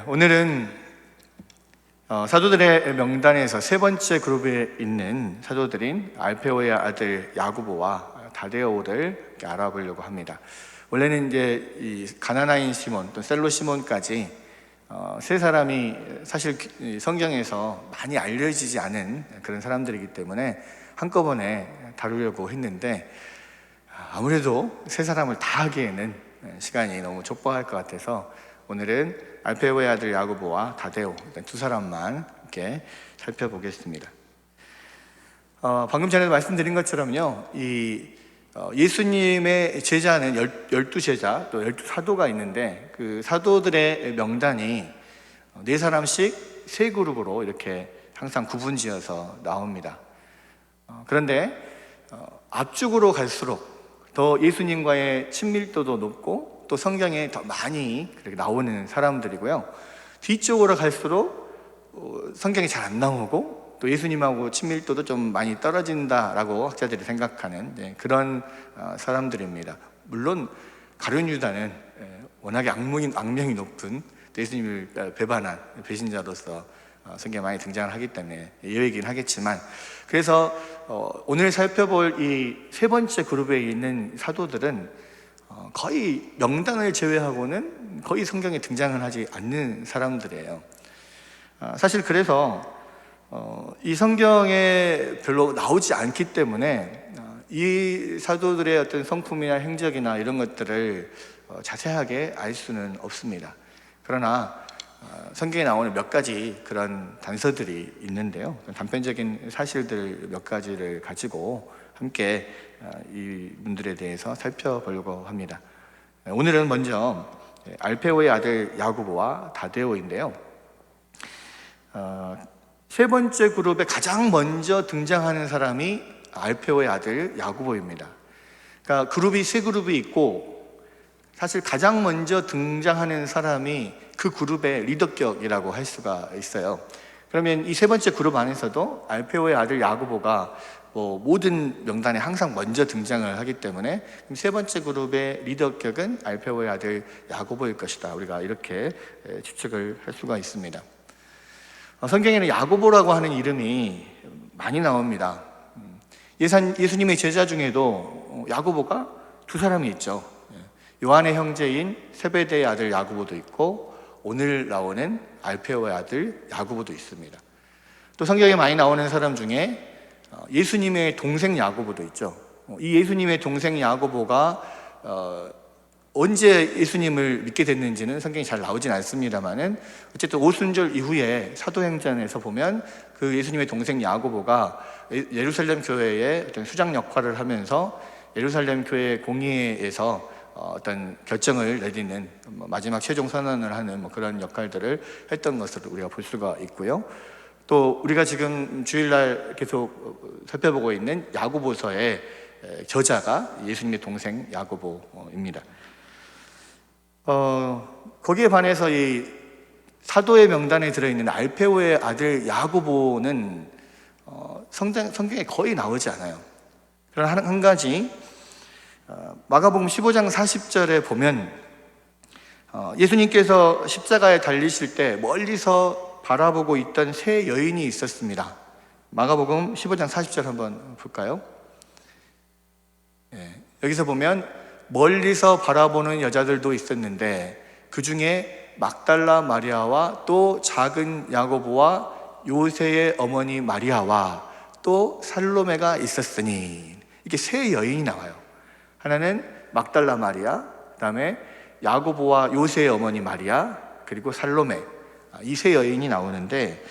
오늘은 사도들의 명단에서 세 번째 그룹에 있는 사도들인 알페오의 아들 야고보와 다데오를 알아보려고 합니다. 원래는 이제 이 가나나인 시몬 또 셀로 시몬까지 세 사람이 사실 성경에서 많이 알려지지 않은 그런 사람들이기 때문에 한꺼번에 다루려고 했는데 아무래도 세 사람을 다 하기에는 시간이 너무 촉박할 것 같아서 오늘은 알페오의 아들 야고보와 다데오 두 사람만 이렇게 살펴보겠습니다. 방금 전에 말씀드린 것처럼요, 예수님의 제자는 12제자 또 12사도가 있는데 그 사도들의 명단이 네 사람씩 세 그룹으로 이렇게 항상 구분지어서 나옵니다. 그런데 앞쪽으로 갈수록 더 예수님과의 친밀도도 높고 또 성경에 더 많이 나오는 사람들이고요, 뒤쪽으로 갈수록 성경이 잘 안 나오고 또 예수님하고 친밀도도 좀 많이 떨어진다라고 학자들이 생각하는 그런 사람들입니다. 물론 가룟 유다는 워낙에 악명이 높은 예수님을 배반한 배신자로서 성경에 많이 등장을 하기 때문에 예외이긴 하겠지만, 그래서 오늘 살펴볼 이 세 번째 그룹에 있는 사도들은 거의 명단을 제외하고는 거의 성경에 등장을 하지 않는 사람들이에요. 사실 그래서 이 성경에 별로 나오지 않기 때문에 이 사도들의 어떤 성품이나 행적이나 이런 것들을 자세하게 알 수는 없습니다. 그러나 성경에 나오는 몇 가지 그런 단서들이 있는데요, 단편적인 사실들 몇 가지를 가지고 함께 이 분들에 대해서 살펴보려고 합니다. 오늘은 먼저 알페오의 아들 야고보와 다데오인데요, 세 번째 그룹에 가장 먼저 등장하는 사람이 알페오의 아들 야고보입니다. 그러니까 그룹이 세 그룹이 있고 사실 가장 먼저 등장하는 사람이 그 그룹의 리더격이라고 할 수가 있어요. 그러면 이 세 번째 그룹 안에서도 알페오의 아들 야고보가 모든 명단에 항상 먼저 등장을 하기 때문에 세 번째 그룹의 리더격은 알페오의 아들 야고보일 것이다, 우리가 이렇게 추측을 할 수가 있습니다. 성경에는 야고보라고 하는 이름이 많이 나옵니다. 예수님의 제자 중에도 야고보가 두 사람이 있죠. 요한의 형제인 세베대의 아들 야고보도 있고 오늘 나오는 알페오의 아들 야고보도 있습니다. 또 성경에 많이 나오는 사람 중에 예수님의 동생 야고보도 있죠. 이 예수님의 동생 야고보가 언제 예수님을 믿게 됐는지는 성경이 잘 나오진 않습니다만은 어쨌든 오순절 이후에 사도행전에서 보면 그 예수님의 동생 야고보가 예루살렘 교회의 어떤 수장 역할을 하면서 예루살렘 교회 공의회에서 어떤 결정을 내리는 마지막 최종 선언을 하는 그런 역할들을 했던 것을 우리가 볼 수가 있고요. 또 우리가 지금 주일날 계속 살펴보고 있는 야고보서의 저자가 예수님의 동생 야고보입니다. 거기에 반해서 이 사도의 명단에 들어있는 알페오의 아들 야고보는 성경에 거의 나오지 않아요. 그러나 한 가지, 마가복음 15장 40절에 보면 예수님께서 십자가에 달리실 때 멀리서 바라보고 있던 세 여인이 있었습니다. 마가복음 15장 40절 한번 볼까요? 여기서 보면 멀리서 바라보는 여자들도 있었는데 그 중에 막달라 마리아와 또 작은 야고보와 요새의 어머니 마리아와 또 살로메가 있었으니, 이렇게 세 여인이 나와요. 하나는 막달라 마리아, 그 다음에 야고보와 요새의 어머니 마리아, 그리고 살로메, 이 세 여인이 나오는데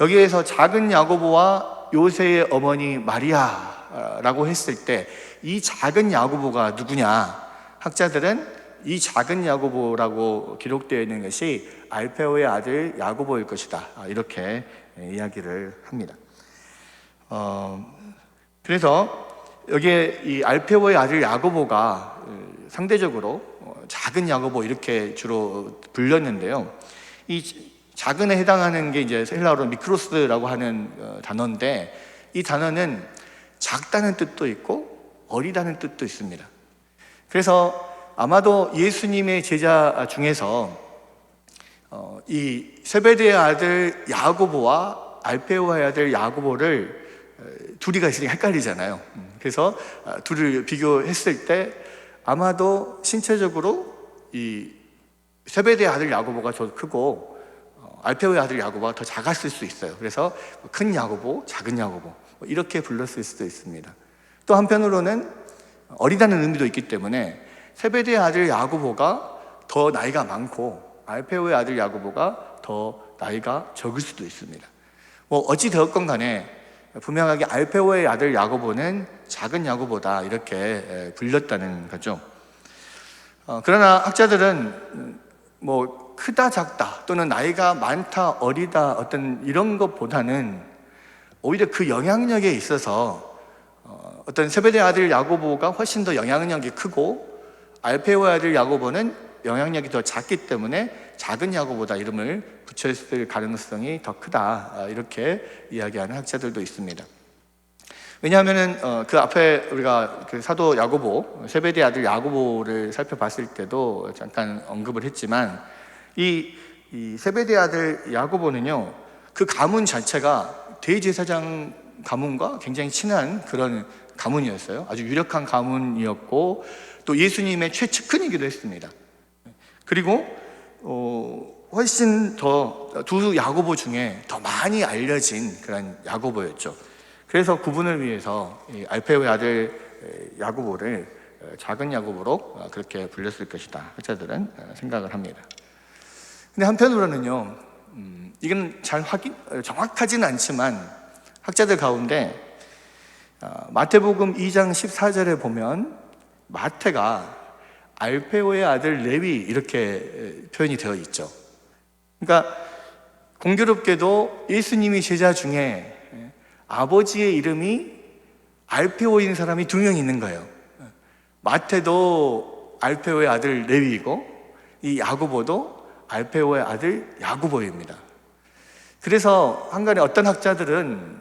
여기에서 작은 야고보와 요새의 어머니 마리아라고 했을 때 이 작은 야고보가 누구냐? 학자들은 이 작은 야고보라고 기록되어 있는 것이 알페오의 아들 야고보일 것이다, 이렇게 이야기를 합니다. 그래서 여기에 이 알페오의 아들 야고보가 상대적으로 작은 야고보 이렇게 주로 불렸는데요, 이 작은에 해당하는 게 이제 헬라어로 미크로스라고 하는 단어인데 이 단어는 작다는 뜻도 있고 어리다는 뜻도 있습니다. 그래서 아마도 예수님의 제자 중에서 이 세베대의 아들 야고보와 알페오의 아들 야고보를 둘이가 있으니까 헷갈리잖아요. 그래서 둘을 비교했을 때 아마도 신체적으로 이 세베대의 아들 야고보가 더 크고 알페오의 아들 야고보가 더 작았을 수 있어요. 그래서 큰 야고보, 작은 야고보 이렇게 불렀을 수도 있습니다. 또 한편으로는 어리다는 의미도 있기 때문에 세베대의 아들 야고보가 더 나이가 많고 알페오의 아들 야고보가 더 나이가 적을 수도 있습니다. 어찌 되었건 간에 분명하게 알페오의 아들 야고보는 작은 야고보다 이렇게 불렸다는 거죠. 그러나 학자들은 크다 작다 또는 나이가 많다 어리다 어떤 이런 것보다는 오히려 그 영향력에 있어서 어떤 세베대의 아들 야고보가 훨씬 더 영향력이 크고 알페오의 아들 야고보는 영향력이 더 작기 때문에 작은 야고보다 이름을 붙였을 가능성이 더 크다 이렇게 이야기하는 학자들도 있습니다. 왜냐하면은 그 앞에 우리가 그 사도 야고보, 세베대의 아들 야고보를 살펴봤을 때도 잠깐 언급을 했지만 이 세베대의 아들 야고보는요, 그 가문 자체가 대제사장 가문과 굉장히 친한 그런 가문이었어요. 아주 유력한 가문이었고 또 예수님의 최측근이기도 했습니다. 그리고 훨씬 더 두 야고보 중에 더 많이 알려진 그런 야고보였죠. 그래서 구분을 위해서 이 알페오의 아들 야고보를 작은 야고보로 그렇게 불렸을 것이다 학자들은 생각을 합니다. 근데 한편으로는요, 이건 정확하지는 않지만 학자들 가운데 마태복음 2장 14절에 보면 마태가 알페오의 아들 레위 이렇게 표현이 되어 있죠. 그러니까 공교롭게도 예수님이 제자 중에 아버지의 이름이 알페오인 사람이 2명 있는 거예요. 마태도 알페오의 아들 레위이고 이 야고보도 알페오의 아들 야고보입니다. 그래서 한간에 어떤 학자들은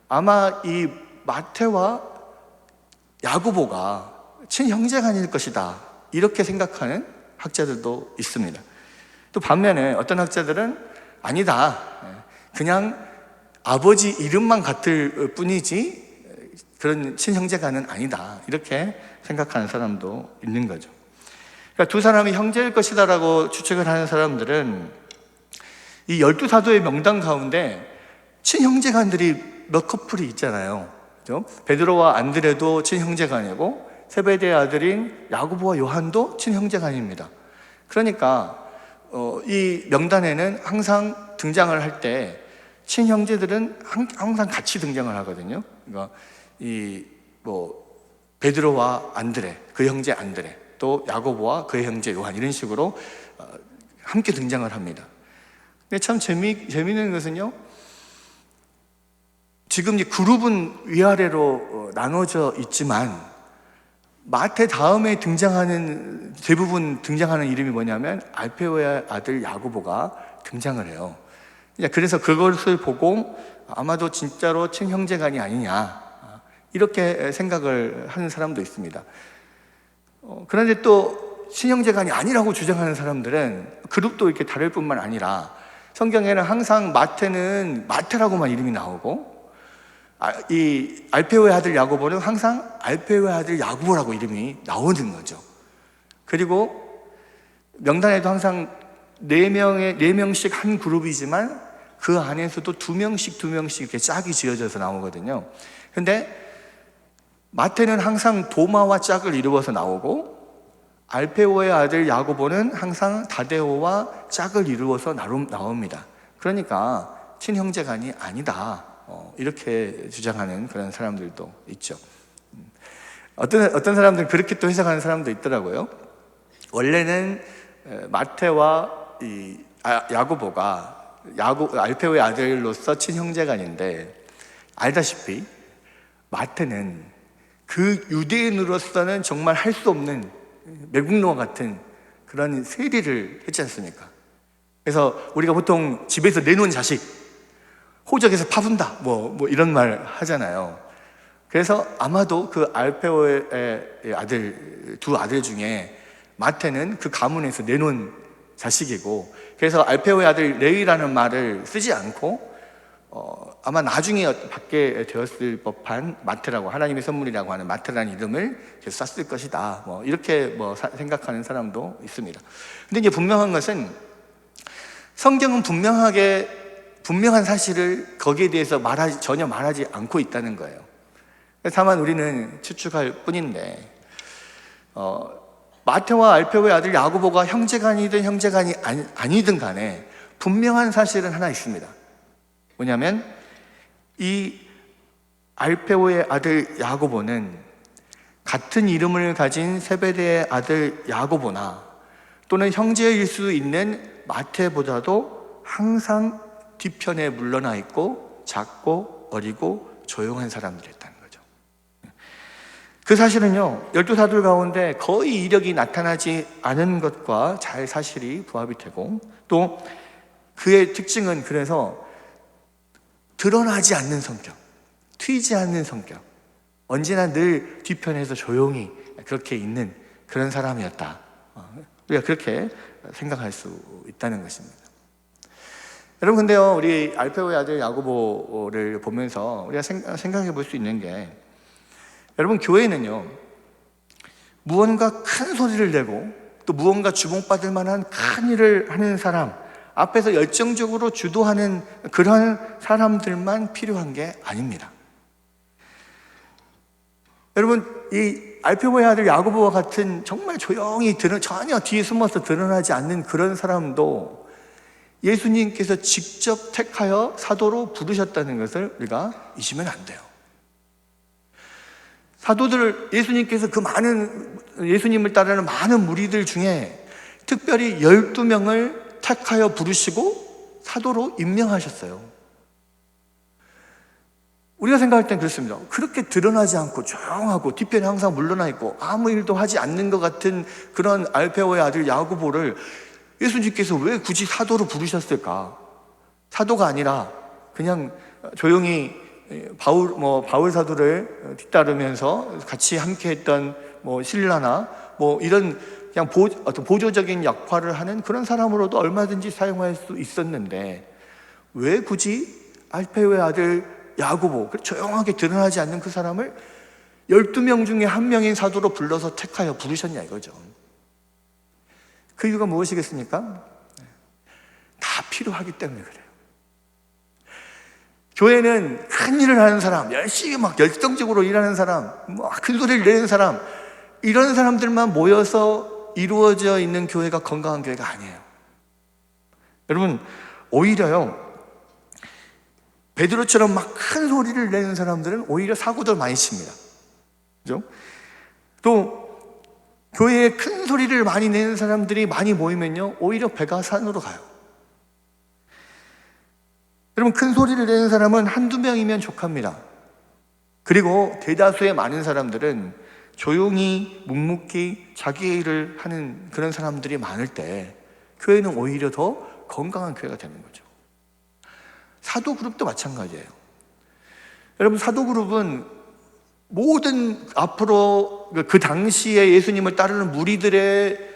아마 이 마태와 야고보가 친형제간일 것이다 이렇게 생각하는 학자들도 있습니다. 또 반면에 어떤 학자들은 아니다, 그냥 아버지 이름만 같을 뿐이지 그런 친형제간은 아니다 이렇게 생각하는 사람도 있는 거죠. 그러니까 두 사람이 형제일 것이다라고 추측을 하는 사람들은 이 12사도의 명단 가운데 친형제간들이 몇 커플이 있잖아요. 그렇죠? 베드로와 안드레도 친형제간이고 세베대의 아들인 야고보와 요한도 친형제간입니다. 그러니까 이 명단에는 항상 등장을 할 때 친형제들은 항상 같이 등장을 하거든요. 그러니까 베드로와 안드레, 그 형제 안드레, 또 야고보와 그의 형제 요한 이런 식으로 함께 등장을 합니다. 근데 참 재미있는 것은요, 지금 이 그룹은 위아래로 나눠져 있지만 마태 다음에 대부분 등장하는 이름이 뭐냐면 알페오의 아들 야고보가 등장을 해요. 그래서 그것을 보고 아마도 진짜로 친형제간이 아니냐 이렇게 생각을 하는 사람도 있습니다. 그런데 또 친형제간이 아니라고 주장하는 사람들은 그룹도 이렇게 다를 뿐만 아니라 성경에는 항상 마태는 마태라고만 이름이 나오고 이 알페오의 아들 야고보는 항상 알페오의 아들 야고보라고 이름이 나오는 거죠. 그리고 명단에도 항상 4명씩 한 그룹이지만 그 안에서도 2명씩 이렇게 짝이 지어져서 나오거든요. 근데 마태는 항상 도마와 짝을 이루어서 나오고 알페오의 아들 야고보는 항상 다데오와 짝을 이루어서 나옵니다. 그러니까 친형제간이 아니다 이렇게 주장하는 그런 사람들도 있죠. 어떤 사람들은 그렇게 또 해석하는 사람도 있더라고요. 원래는 마태와 이 야고보가 알페오의 아들로서 친형제간인데 알다시피 마태는 그 유대인으로서는 정말 할 수 없는 매국노와 같은 그런 세리를 했지 않습니까? 그래서 우리가 보통 집에서 내놓은 자식 호적에서 파분다 뭐 이런 말 하잖아요. 그래서 아마도 그 알페오의 두 아들 중에 마태는 그 가문에서 내놓은 자식이고, 그래서 알페오의 아들 레위라는 말을 쓰지 않고 아마 나중에 받게 되었을 법한 마트라고, 하나님의 선물이라고 하는 마트라는 이름을 계속 썼을 것이다, 이렇게 생각하는 사람도 있습니다. 근데 이제 분명한 것은 성경은 분명한 사실을 거기에 대해서 전혀 말하지 않고 있다는 거예요. 다만 우리는 추측할 뿐인데, 마태와 알페오의 아들 야고보가 형제간이든 형제간이 아니든 간에 분명한 사실은 하나 있습니다. 뭐냐면 이 알페오의 아들 야고보는 같은 이름을 가진 세베대의 아들 야고보나 또는 형제일 수 있는 마태보다도 항상 뒤편에 물러나 있고 작고 어리고 조용한 사람들이었다는 거죠. 그 사실은요, 12사도 가운데 거의 이력이 나타나지 않은 것과 잘 사실이 부합이 되고, 또 그의 특징은 그래서 드러나지 않는 성격, 튀지 않는 성격, 언제나 늘 뒤편에서 조용히 그렇게 있는 그런 사람이었다. 우리가 그렇게 생각할 수 있다는 것입니다. 여러분, 근데요, 우리 알페오의 아들 야고보를 보면서 우리가 생각해 볼 수 있는 게, 여러분, 교회는요, 무언가 큰 소리를 내고 또 무언가 주목받을 만한 큰 일을 하는 사람, 앞에서 열정적으로 주도하는 그런 사람들만 필요한 게 아닙니다. 여러분, 이 알페오의 아들 야고보와 같은 정말 조용히 전혀 뒤에 숨어서 드러나지 않는 그런 사람도 예수님께서 직접 택하여 사도로 부르셨다는 것을 우리가 잊으면 안 돼요. 사도들, 예수님께서 예수님을 따르는 많은 무리들 중에 특별히 12명을 택하여 부르시고 사도로 임명하셨어요. 우리가 생각할 땐 그렇습니다. 그렇게 드러나지 않고 조용하고 뒤편에 항상 물러나 있고 아무 일도 하지 않는 것 같은 그런 알페오의 아들 야고보를 예수님께서 왜 굳이 사도로 부르셨을까? 사도가 아니라 그냥 조용히 바울 사도를 뒤따르면서 같이 함께 했던 신라나 이런 그냥 어떤 보조적인 역할을 하는 그런 사람으로도 얼마든지 사용할 수 있었는데, 왜 굳이 알페오의 아들 야고보, 조용하게 드러나지 않는 그 사람을 12명 중에 한 명인 사도로 불러서 택하여 부르셨냐 이거죠. 그 이유가 무엇이겠습니까? 다 필요하기 때문에 그래요. 교회는 큰 일을 하는 사람, 열심히 열정적으로 일하는 사람, 큰 소리를 내는 사람, 이런 사람들만 모여서 이루어져 있는 교회가 건강한 교회가 아니에요. 여러분, 오히려요, 베드로처럼 큰 소리를 내는 사람들은 오히려 사고들 많이 칩니다. 그죠? 또 교회에 큰 소리를 많이 내는 사람들이 많이 모이면요, 오히려 배가 산으로 가요. 여러분, 큰 소리를 내는 사람은 한두 명이면 족합니다. 그리고 대다수의 많은 사람들은 조용히 묵묵히 자기의 일을 하는 그런 사람들이 많을 때 교회는 오히려 더 건강한 교회가 되는 거죠. 사도 그룹도 마찬가지예요. 여러분, 사도 그룹은 모든 앞으로 그 당시에 예수님을 따르는 무리들의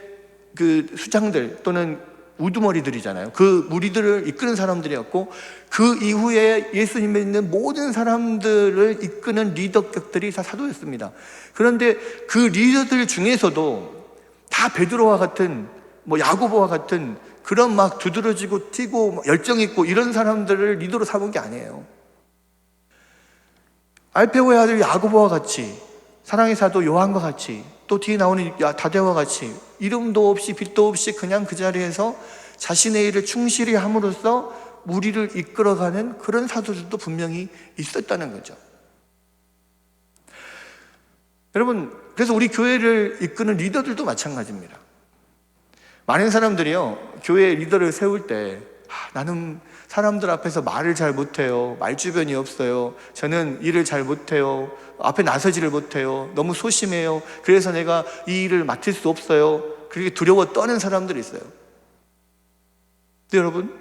그 수장들 또는 우두머리들이잖아요. 그 무리들을 이끄는 사람들이었고, 그 이후에 예수님을 믿는 모든 사람들을 이끄는 리더격들이 다 사도였습니다. 그런데 그 리더들 중에서도 다 베드로와 같은 야고보와 같은 그런 두드러지고 튀고 열정 있고 이런 사람들을 리더로 삼은 게 아니에요. 알페오의 아들 야고보와 같이, 사랑의 사도 요한과 같이, 또 뒤에 나오는 다데와 같이 이름도 없이 빛도 없이 그냥 그 자리에서 자신의 일을 충실히 함으로써 무리를 이끌어가는 그런 사도들도 분명히 있었다는 거죠. 여러분, 그래서 우리 교회를 이끄는 리더들도 마찬가지입니다. 많은 사람들이요, 교회 리더를 세울 때 나는 사람들 앞에서 말을 잘 못해요, 말주변이 없어요, 저는 일을 잘 못해요, 앞에 나서지를 못해요, 너무 소심해요, 그래서 내가 이 일을 맡을 수 없어요, 그렇게 두려워 떠는 사람들이 있어요. 근데 여러분,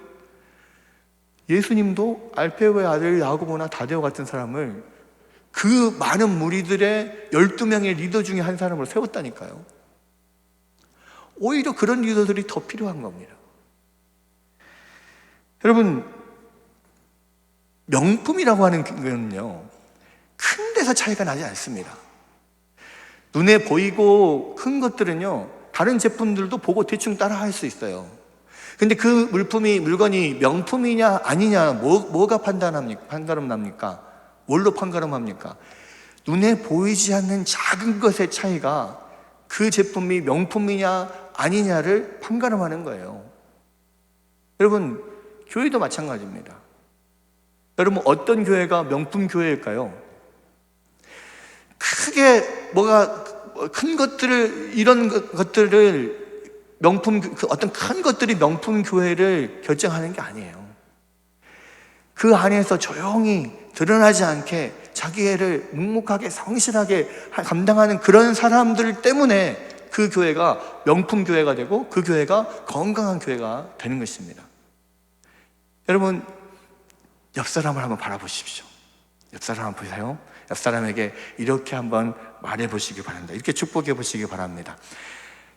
예수님도 알페오의 아들 야고보나 다데오 같은 사람을 그 많은 무리들의 12명의 리더 중에 한 사람으로 세웠다니까요. 오히려 그런 리더들이 더 필요한 겁니다. 여러분, 명품이라고 하는 것은요, 큰 데서 차이가 나지 않습니다. 눈에 보이고 큰 것들은요, 다른 제품들도 보고 대충 따라 할 수 있어요. 근데 그 물건이 명품이냐 아니냐, 뭐가 판가름 납니까? 뭘로 판가름합니까? 눈에 보이지 않는 작은 것의 차이가 그 제품이 명품이냐 아니냐를 판가름하는 거예요. 여러분, 교회도 마찬가지입니다. 여러분, 어떤 교회가 명품 교회일까요? 크게 큰 것들을, 이런 것들을 어떤 큰 것들이 명품 교회를 결정하는 게 아니에요. 그 안에서 조용히 드러나지 않게 자기 일을 묵묵하게 성실하게 감당하는 그런 사람들 때문에 그 교회가 명품 교회가 되고 그 교회가 건강한 교회가 되는 것입니다. 여러분, 옆 사람을 한번 바라보십시오. 옆 사람 한번 보세요. 옆 사람에게 이렇게 한번 말해 보시기 바랍니다. 이렇게 축복해 보시기 바랍니다.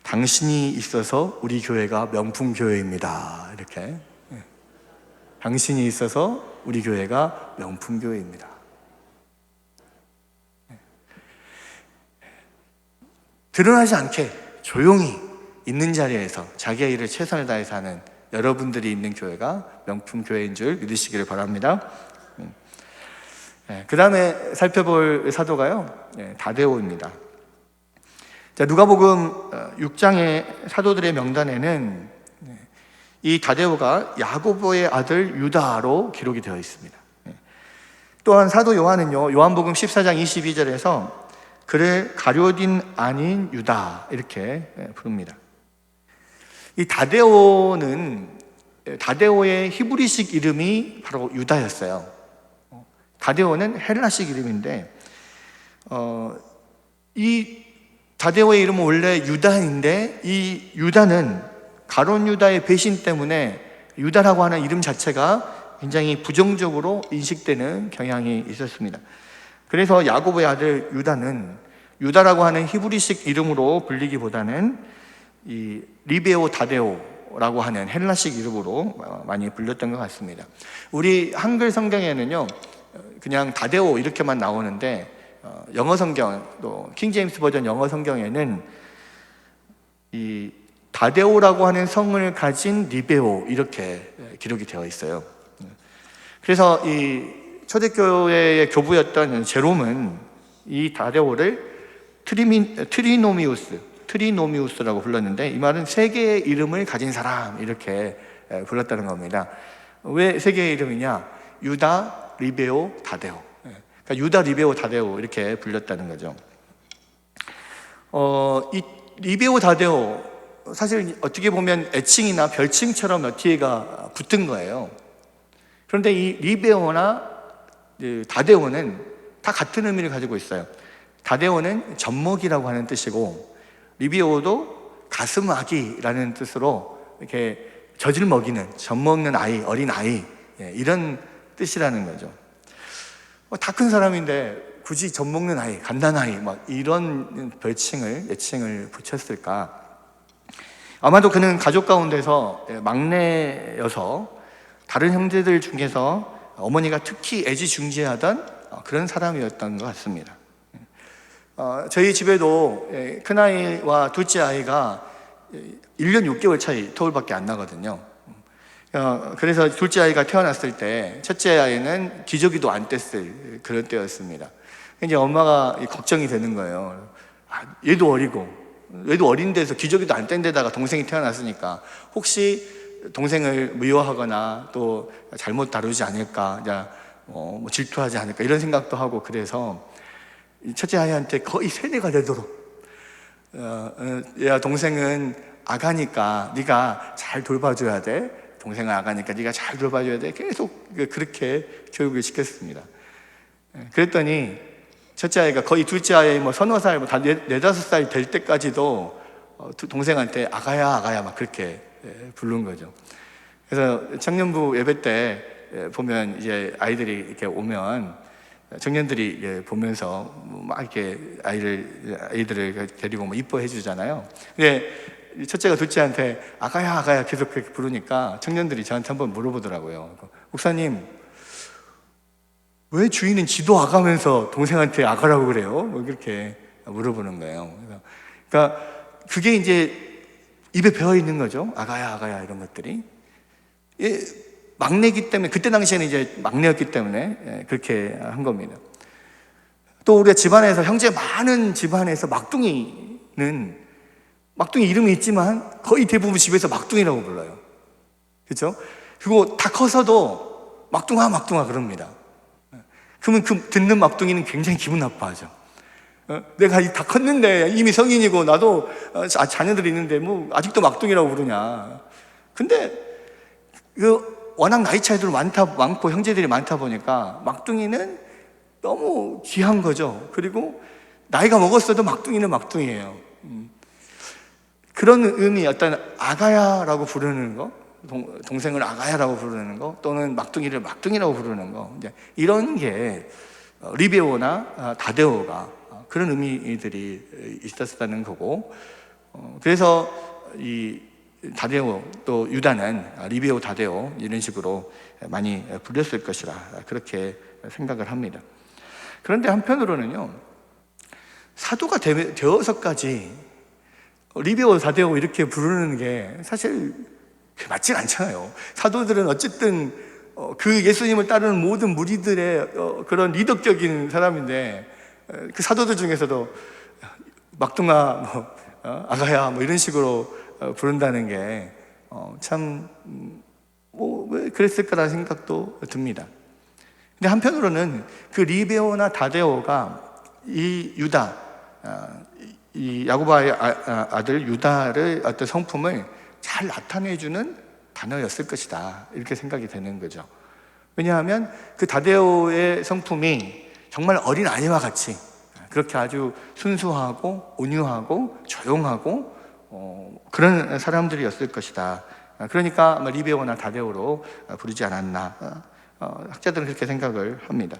당신이 있어서 우리 교회가 명품 교회입니다. 이렇게. 당신이 있어서 우리 교회가 명품 교회입니다. 드러나지 않게 조용히 있는 자리에서 자기의 일을 최선을 다해서 하는 여러분들이 있는 교회가 명품 교회인 줄 믿으시기를 바랍니다. 그 다음에 살펴볼 사도가요, 다데오입니다. 누가복음 6장의 사도들의 명단에는 이 다데오가 야고보의 아들 유다로 기록이 되어 있습니다. 또한 사도 요한은요, 요한복음 14장 22절에서 그를 가룟 아닌 유다 이렇게 부릅니다. 이 다데오의 히브리식 이름이 바로 유다였어요. 다데오는 헬라식 이름인데, 이 다데오의 이름은 원래 유다인데, 이 유다는 가룟 유다의 배신 때문에 유다라고 하는 이름 자체가 굉장히 부정적으로 인식되는 경향이 있었습니다. 그래서 야고보의 아들 유다는 유다라고 하는 히브리식 이름으로 불리기보다는 이 리베오 다데오라고 하는 헬라식 이름으로 많이 불렸던 것 같습니다. 우리 한글 성경에는요, 그냥 다데오 이렇게만 나오는데, 영어 성경, 또 킹제임스 버전 영어 성경에는 이 다데오라고 하는 성을 가진 리베오 이렇게 기록이 되어 있어요. 그래서 이 초대교회의 교부였던 제롬은 이 다데오를 트리노미우스라고 불렀는데, 이 말은 세 개의 이름을 가진 사람 이렇게 불렀다는 겁니다. 왜 세 개의 이름이냐? 유다, 리베오, 다데오. 그러니까 유다, 리베오, 다데오 이렇게 불렸다는 거죠. 이 리베오, 다데오, 사실 어떻게 보면 애칭이나 별칭처럼 뒤에가 붙은 거예요. 그런데 이 리베오나 다데오는 다 같은 의미를 가지고 있어요. 다데오는 젖먹이라고 하는 뜻이고, 리베오도 가슴아기라는 뜻으로 이렇게 젖을 먹이는, 젖먹는 아이, 어린 아이, 이런 뜻이라는 거죠. 다 큰 사람인데 굳이 젖먹는 아이, 갓난아이, 막 이런 애칭을 붙였을까? 아마도 그는 가족 가운데서 막내여서 다른 형제들 중에서 어머니가 특히 애지중지하던 그런 사람이었던 것 같습니다. 저희 집에도 큰아이와 둘째 아이가 1년 6개월 차이, 터울밖에 안 나거든요. 그래서 둘째 아이가 태어났을 때 첫째 아이는 기저귀도 안 뗐을 그런 때였습니다. 이제 엄마가 걱정이 되는 거예요. 얘도 어린 데서 기저귀도 안 뗀 데다가 동생이 태어났으니까 혹시 동생을 미워하거나 또 잘못 다루지 않을까, 뭐 질투하지 않을까 이런 생각도 하고, 그래서 첫째 아이한테 거의 세뇌가 되도록 야, 동생은 아가니까 네가 잘 돌봐줘야 돼. 동생은 아가니까 네가 잘 돌봐줘야 돼. 계속 그렇게 교육을 시켰습니다. 그랬더니 첫째 아이가 거의 둘째 아이 서너 살, 다 4-5살 될 때까지도 동생한테 아가야 막 그렇게 부른 거죠. 그래서 청년부 예배 때 보면 이제 아이들이 이렇게 오면 청년들이 보면서 막 이렇게 아이들을 데리고 이뻐해 주잖아요. 근데 첫째가 둘째한테 아가야 아가야 계속 그렇게 부르니까 청년들이 저한테 한번 물어보더라고요. 목사님, 왜 주인은 지도 아가면서 동생한테 아가라고 그래요? 뭐 그렇게 물어보는 거예요. 그러니까 그게 이제 입에 배어 있는 거죠. 아가야 아가야 이런 것들이. 막내기 때문에, 그때 당시에는 이제 막내였기 때문에 그렇게 한 겁니다. 또 우리가 집안에서, 형제 많은 집안에서 막둥이 이름이 있지만 거의 대부분 집에서 막둥이라고 불러요. 그렇죠? 그리고 다 커서도 막둥아 막둥아 그럽니다. 그러면 그 듣는 막둥이는 굉장히 기분 나빠하죠. 내가 다 컸는데, 이미 성인이고 나도 자녀들이 있는데 뭐 아직도 막둥이라고 부르냐. 근데 워낙 나이 차이도 많고 형제들이 많다 보니까 막둥이는 너무 귀한 거죠. 그리고 나이가 먹었어도 막둥이는 막둥이에요. 그런 의미, 어떤 아가야라고 부르는 거, 동생을 아가야라고 부르는 거, 또는 막둥이를 막둥이라고 부르는 거, 이제 이런 게 리베오나 다데오가 그런 의미들이 있었다는 거고, 그래서 이 다데오 또 유다는 리베오 다데오 이런 식으로 많이 불렸을 것이라 그렇게 생각을 합니다. 그런데 한편으로는요, 사도가 되어서까지 리베오 다데오 이렇게 부르는 게 사실 맞지 않잖아요. 사도들은 어쨌든 그 예수님을 따르는 모든 무리들의 그런 리더격인 사람인데, 그 사도들 중에서도 막둥아, 아가야 뭐 이런 식으로 부른다는 게 참 왜 그랬을까라는 생각도 듭니다. 근데 한편으로는 그 리베오나 다데오가 이 유다, 이 야고보의 아들 유다의 어떤 성품을 잘 나타내주는 단어였을 것이다, 이렇게 생각이 되는 거죠. 왜냐하면 그 다데오의 성품이 정말 어린아이와 같이 그렇게 아주 순수하고 온유하고 조용하고 그런 사람들이었을 것이다. 그러니까 리베오나 다데오로 부르지 않았나, 학자들은 그렇게 생각을 합니다.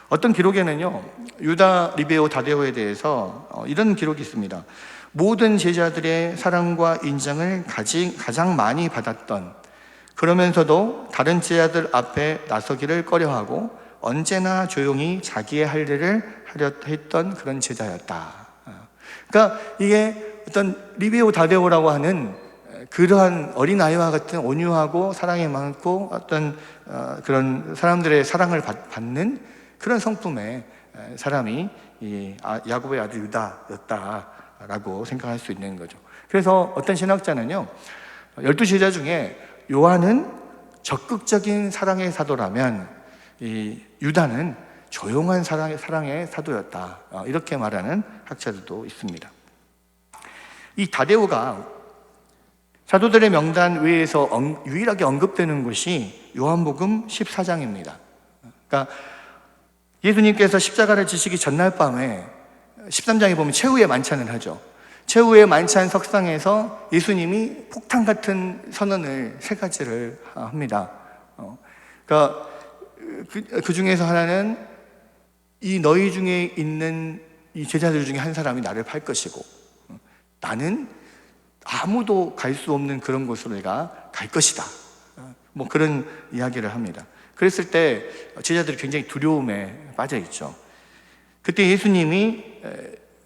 어떤 기록에는요, 유다, 리베오, 다데오에 대해서 이런 기록이 있습니다. 모든 제자들의 사랑과 인정을 가장 많이 받았던, 그러면서도 다른 제자들 앞에 나서기를 꺼려하고 언제나 조용히 자기의 할 일을 하려 했던 그런 제자였다. 그러니까 이게 어떤 리베오 다데오라고 하는 그러한 어린아이와 같은 온유하고 사랑이 많고 어떤 그런 사람들의 사랑을 받는 그런 성품의 사람이 이 야고보의 아들 유다였다라고 생각할 수 있는 거죠. 그래서 어떤 신학자는요, 12제자 중에 요한은 적극적인 사랑의 사도라면 이 유다는 조용한 사랑의 사도였다, 이렇게 말하는 학자들도 있습니다. 이 다데오가 사도들의 명단 외에서 유일하게 언급되는 곳이 요한복음 14장입니다. 그러니까 예수님께서 십자가를 지시기 전날 밤에 13장에 보면 최후의 만찬을 하죠. 최후의 만찬 석상에서 예수님이 폭탄 같은 선언을 3가지를 합니다. 그러니까 그 중에서 하나는 이 너희 중에 있는 이 제자들 중에 한 사람이 나를 팔 것이고, 나는 아무도 갈 수 없는 그런 곳으로 내가 갈 것이다, 뭐 그런 이야기를 합니다. 그랬을 때 제자들이 굉장히 두려움에 빠져 있죠. 그때 예수님이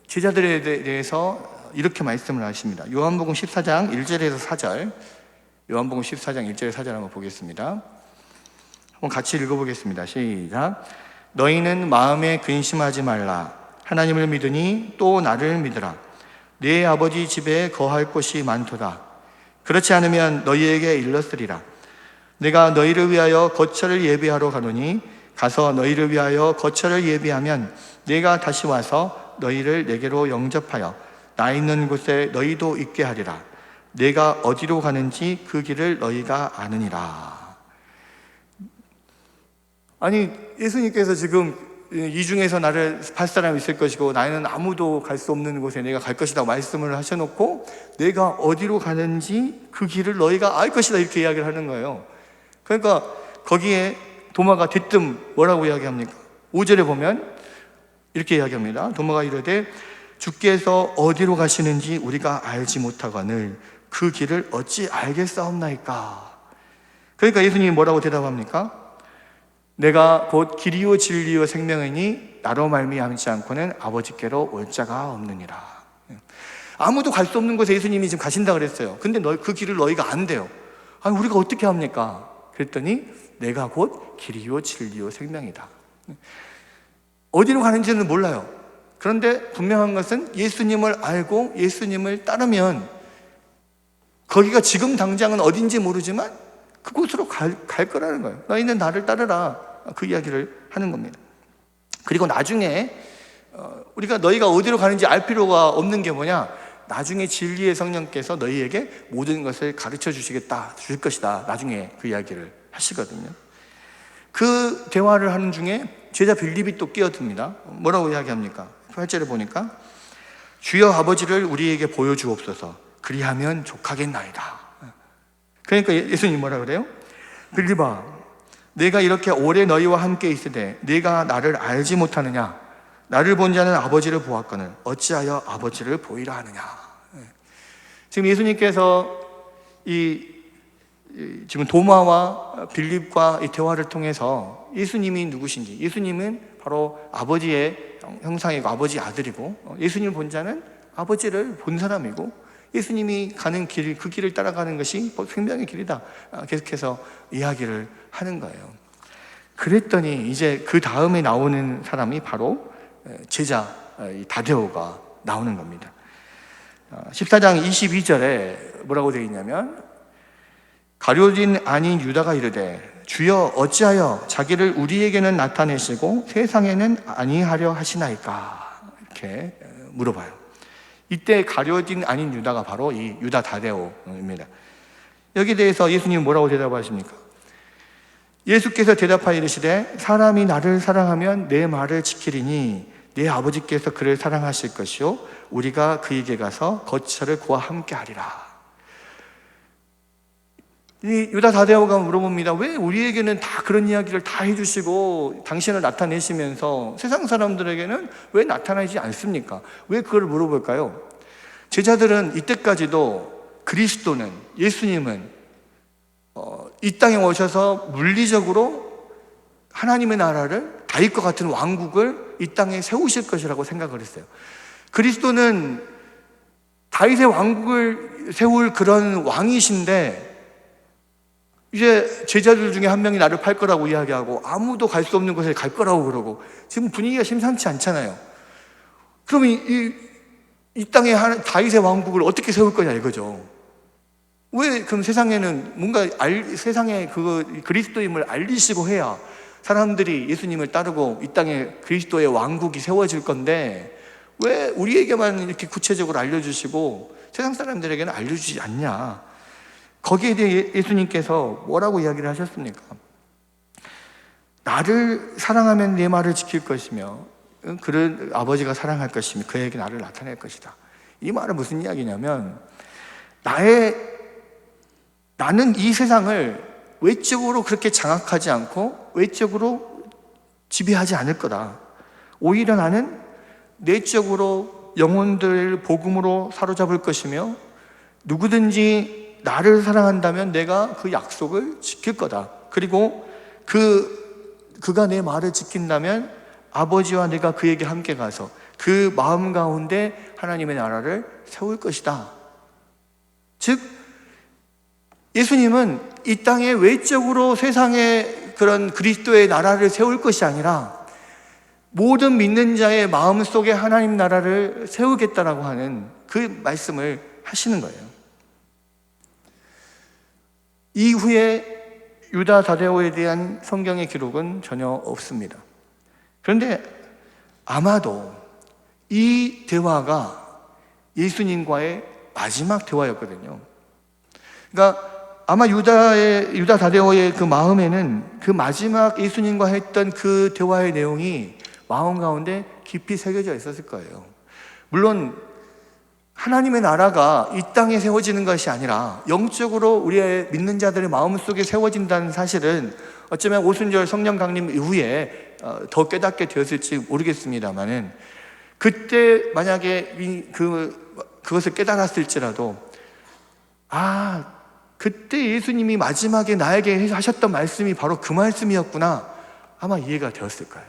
제자들에 대해서 이렇게 말씀을 하십니다. 요한복음 14장 1절에서 4절, 요한복음 14장 1절에서 4절 한번 보겠습니다. 한번 같이 읽어보겠습니다. 시작. 너희는 마음에 근심하지 말라. 하나님을 믿으니 또 나를 믿으라. 네 아버지 집에 거할 곳이 많도다. 그렇지 않으면 너희에게 일렀으리라. 내가 너희를 위하여 거처를 예비하러 가노니 가서 너희를 위하여 거처를 예비하면 내가 다시 와서 너희를 내게로 영접하여 나 있는 곳에 너희도 있게 하리라. 내가 어디로 가는지 그 길을 너희가 아느니라. 아니, 예수님께서 지금 이 중에서 나를 팔 사람이 있을 것이고 나는 아무도 갈 수 없는 곳에 내가 갈 것이다 말씀을 하셔놓고 내가 어디로 가는지 그 길을 너희가 알 것이다 이렇게 이야기를 하는 거예요. 그러니까 거기에 도마가 대뜸 뭐라고 이야기합니까? 5절에 보면 이렇게 이야기합니다. 도마가 이르되 주께서 어디로 가시는지 우리가 알지 못하거늘 그 길을 어찌 알겠사옵나이까. 그러니까 예수님이 뭐라고 대답합니까? 내가 곧 길이요 진리요 생명이니 나로 말미암지 않고는 아버지께로 올 자가 없느니라. 아무도 갈 수 없는 곳에 예수님이 지금 가신다 그랬어요. 근데 그 길을 너희가 안 돼요. 아니, 우리가 어떻게 합니까? 그랬더니 내가 곧 길이요 진리요 생명이다. 어디로 가는지는 몰라요. 그런데 분명한 것은 예수님을 알고 예수님을 따르면 거기가 지금 당장은 어딘지 모르지만 그곳으로 갈 거라는 거예요. 너희는 나를 따르라. 그 이야기를 하는 겁니다. 그리고 나중에 우리가 너희가 어디로 가는지 알 필요가 없는 게 뭐냐? 나중에 진리의 성령께서 너희에게 모든 것을 가르쳐 주실 것이다. 나중에 그 이야기를 하시거든요. 그 대화를 하는 중에 제자 빌립이 또 끼어듭니다. 뭐라고 이야기합니까? 8절에 보니까 주여 아버지를 우리에게 보여주옵소서. 그리하면 족하겠나이다. 그러니까 예수님 뭐라 그래요? 빌립아, 내가 이렇게 오래 너희와 함께 있으되 네가 나를 알지 못하느냐? 나를 본 자는 아버지를 보았거늘 어찌하여 아버지를 보이라 하느냐? 지금 예수님께서 지금 도마와 빌립과 이 대화를 통해서 예수님이 누구신지, 예수님은 바로 아버지의 형상이고 아버지 아들이고, 예수님을 본 자는 아버지를 본 사람이고, 예수님이 가는 길, 그 길을 따라가는 것이 생명의 길이다. 계속해서 이야기를 하는 거예요. 그랬더니 이제 그 다음에 나오는 사람이 바로 제자 다데오가 나오는 겁니다. 14장 22절에 뭐라고 되어 있냐면 가룟 아닌 유다가 이르되 주여 어찌하여 자기를 우리에게는 나타내시고 세상에는 아니하려 하시나이까? 이렇게 물어봐요. 이때 가룟 아닌 유다가 바로 이 유다 다데오입니다. 여기에 대해서 예수님은 뭐라고 대답하십니까? 예수께서 대답하여 이르시되 사람이 나를 사랑하면 내 말을 지키리니 내 아버지께서 그를 사랑하실 것이요 우리가 그에게 가서 거처를 그와 함께 하리라. 이 유다 다데오가 물어봅니다. 왜 우리에게는 다 그런 이야기를 다 해주시고 당신을 나타내시면서 세상 사람들에게는 왜 나타나지 않습니까? 왜 그걸 물어볼까요? 제자들은 이때까지도 그리스도는, 예수님은 이 땅에 오셔서 물리적으로 하나님의 나라를, 다윗과 같은 왕국을 이 땅에 세우실 것이라고 생각을 했어요. 그리스도는 다윗의 왕국을 세울 그런 왕이신데 이제 제자들 중에 한 명이 나를 팔 거라고 이야기하고 아무도 갈 수 없는 곳에 갈 거라고 그러고 지금 분위기가 심상치 않잖아요. 그러면 이 땅에 다윗의 왕국을 어떻게 세울 거냐 이거죠. 왜 그럼 세상에는 뭔가 세상에 그리스도임을 알리시고 해야 사람들이 예수님을 따르고 이 땅에 그리스도의 왕국이 세워질 건데 왜 우리에게만 이렇게 구체적으로 알려주시고 세상 사람들에게는 알려주지 않냐? 거기에 대해 예수님께서 뭐라고 이야기를 하셨습니까? 나를 사랑하면 내 말을 지킬 것이며 그를 아버지가 사랑할 것이며 그에게 나를 나타낼 것이다. 이 말은 무슨 이야기냐면 나는 이 세상을 외적으로 그렇게 장악하지 않고 외적으로 지배하지 않을 거다. 오히려 나는 내적으로 영혼들을 복음으로 사로잡을 것이며 누구든지 나를 사랑한다면 내가 그 약속을 지킬 거다. 그리고 그가 내 말을 지킨다면 아버지와 내가 그에게 함께 가서 그 마음 가운데 하나님의 나라를 세울 것이다. 즉 예수님은 이 땅에 외적으로 세상에 그런 그리스도의 나라를 세울 것이 아니라 모든 믿는 자의 마음 속에 하나님 나라를 세우겠다라고 하는 그 말씀을 하시는 거예요. 이후에 유다 다데오에 대한 성경의 기록은 전혀 없습니다. 그런데 아마도 이 대화가 예수님과의 마지막 대화였거든요. 그러니까 아마 유다 다데오의 그 마음에는 그 마지막 예수님과 했던 그 대화의 내용이 마음 가운데 깊이 새겨져 있었을 거예요. 물론 하나님의 나라가 이 땅에 세워지는 것이 아니라 영적으로 우리의 믿는 자들의 마음속에 세워진다는 사실은 어쩌면 오순절 성령 강림 이후에 더 깨닫게 되었을지 모르겠습니다만은 그때 만약에 그것을 깨달았을지라도 그때 예수님이 마지막에 나에게 하셨던 말씀이 바로 그 말씀이었구나, 아마 이해가 되었을 거예요.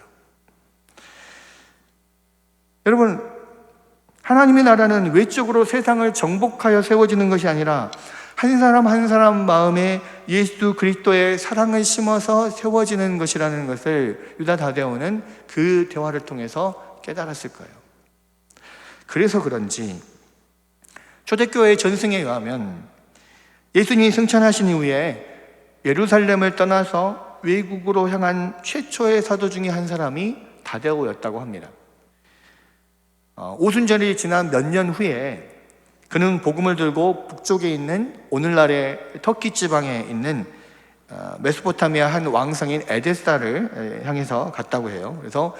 여러분, 하나님의 나라는 외적으로 세상을 정복하여 세워지는 것이 아니라 한 사람 한 사람 마음에 예수 그리스도의 사랑을 심어서 세워지는 것이라는 것을 유다 다데오는 그 대화를 통해서 깨달았을 거예요. 그래서 그런지 초대교회의 전승에 의하면 예수님이 승천하신 이후에 예루살렘을 떠나서 외국으로 향한 최초의 사도 중에 한 사람이 다데오였다고 합니다. 오순절이 지난 몇 년 후에 그는 복음을 들고 북쪽에 있는 오늘날의 터키 지방에 있는 메소포타미아 한 왕성인 에데사를 향해서 갔다고 해요. 그래서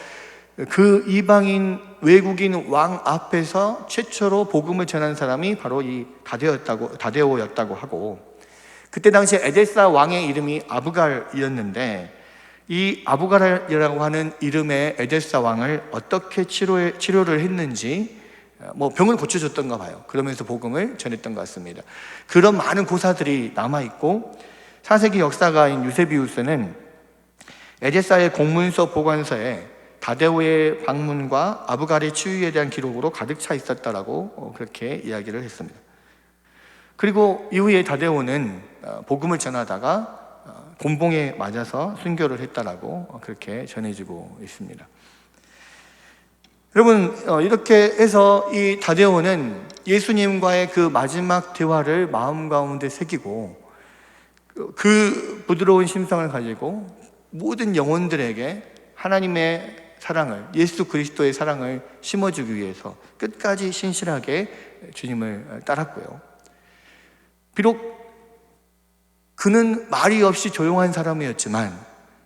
그 이방인 외국인 왕 앞에서 최초로 복음을 전한 사람이 바로 이 다데오였다고 하고, 그때 당시 에데사 왕의 이름이 아부갈이었는데 이 아부갈이라고 하는 이름의 에데사 왕을 어떻게 치료를 했는지 병을 고쳐줬던가 봐요. 그러면서 복음을 전했던 것 같습니다. 그런 많은 고사들이 남아있고, 4세기 역사가인 유세비우스는 에데사의 공문서 보관서에 다데오의 방문과 아부갈의 치유에 대한 기록으로 가득 차 있었다라고 그렇게 이야기를 했습니다. 그리고 이후에 다데오는 복음을 전하다가 곤봉에 맞아서 순교를 했다라고 그렇게 전해지고 있습니다. 여러분, 이렇게 해서 이 다데오는 예수님과의 그 마지막 대화를 마음 가운데 새기고 그 부드러운 심성을 가지고 모든 영혼들에게 하나님의 사랑을, 예수 그리스도의 사랑을 심어주기 위해서 끝까지 신실하게 주님을 따랐고요. 비록 그는 말이 없이 조용한 사람이었지만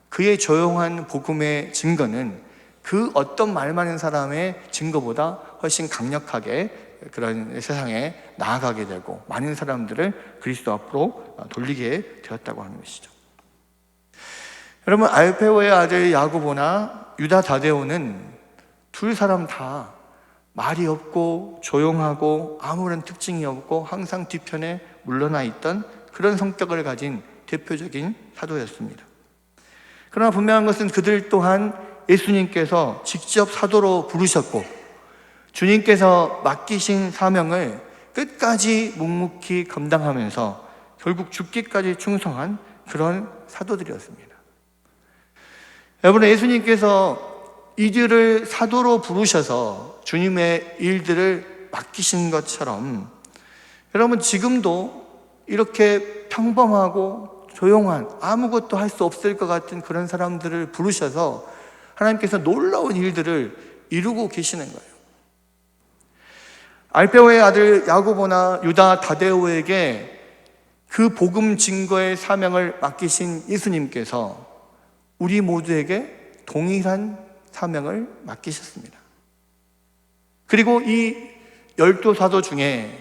그의 조용한 복음의 증거는 그 어떤 말 많은 사람의 증거보다 훨씬 강력하게 그런 세상에 나아가게 되고 많은 사람들을 그리스도 앞으로 돌리게 되었다고 하는 것이죠. 여러분, 알페오의 아들 야고보나 유다 다데오는 두 사람 다 말이 없고 조용하고 아무런 특징이 없고 항상 뒤편에 물러나 있던 그런 성격을 가진 대표적인 사도였습니다. 그러나 분명한 것은 그들 또한 예수님께서 직접 사도로 부르셨고 주님께서 맡기신 사명을 끝까지 묵묵히 감당하면서 결국 죽기까지 충성한 그런 사도들이었습니다. 여러분, 예수님께서 이들을 사도로 부르셔서 주님의 일들을 맡기신 것처럼 여러분, 지금도 이렇게 평범하고 조용한 아무것도 할 수 없을 것 같은 그런 사람들을 부르셔서 하나님께서 놀라운 일들을 이루고 계시는 거예요. 알페오의 아들 야고보나 유다 다데오에게 그 복음 증거의 사명을 맡기신 예수님께서 우리 모두에게 동일한 사명을 맡기셨습니다. 그리고 이 12사도 중에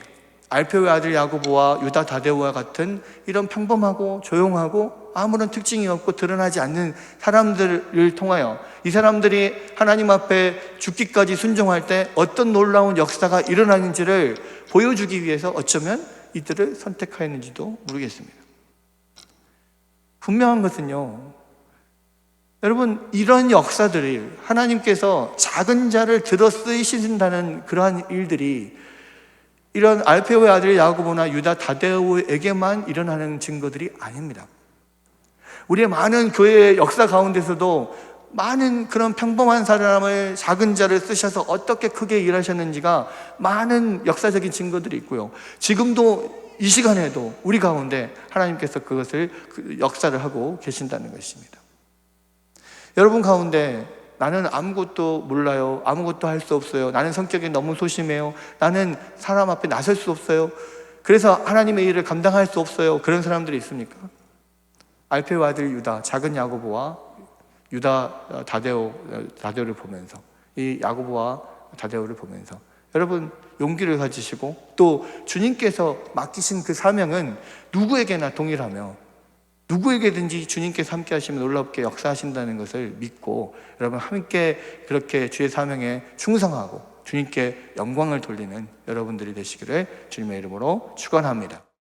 알페오의 아들 야고보와 유다 다데오와 같은 이런 평범하고 조용하고 아무런 특징이 없고 드러나지 않는 사람들을 통하여 이 사람들이 하나님 앞에 죽기까지 순종할 때 어떤 놀라운 역사가 일어나는지를 보여주기 위해서 어쩌면 이들을 선택하였는지도 모르겠습니다. 분명한 것은요, 여러분, 이런 역사들이 하나님께서 작은 자를 들어 쓰이신다는 그러한 일들이 이런 알페오의 아들 야고보나 유다 다데오에게만 일어나는 증거들이 아닙니다. 우리의 많은 교회의 역사 가운데서도 많은 그런 평범한 사람을, 작은 자를 쓰셔서 어떻게 크게 일하셨는지가 많은 역사적인 증거들이 있고요. 지금도 이 시간에도 우리 가운데 하나님께서 그것을 역사를 하고 계신다는 것입니다. 여러분 가운데 나는 아무것도 몰라요, 아무것도 할 수 없어요, 나는 성격이 너무 소심해요, 나는 사람 앞에 나설 수 없어요, 그래서 하나님의 일을 감당할 수 없어요, 그런 사람들이 있습니까? 알페오 아들 유다, 작은 야고보와 유다 다데오를 보면서, 이 야고보와 다데오를 보면서 여러분 용기를 가지시고, 또 주님께서 맡기신 그 사명은 누구에게나 동일하며 누구에게든지 주님께서 함께 하시면 놀랍게 역사하신다는 것을 믿고 여러분 함께 그렇게 주의 사명에 충성하고 주님께 영광을 돌리는 여러분들이 되시기를 주님의 이름으로 축원합니다.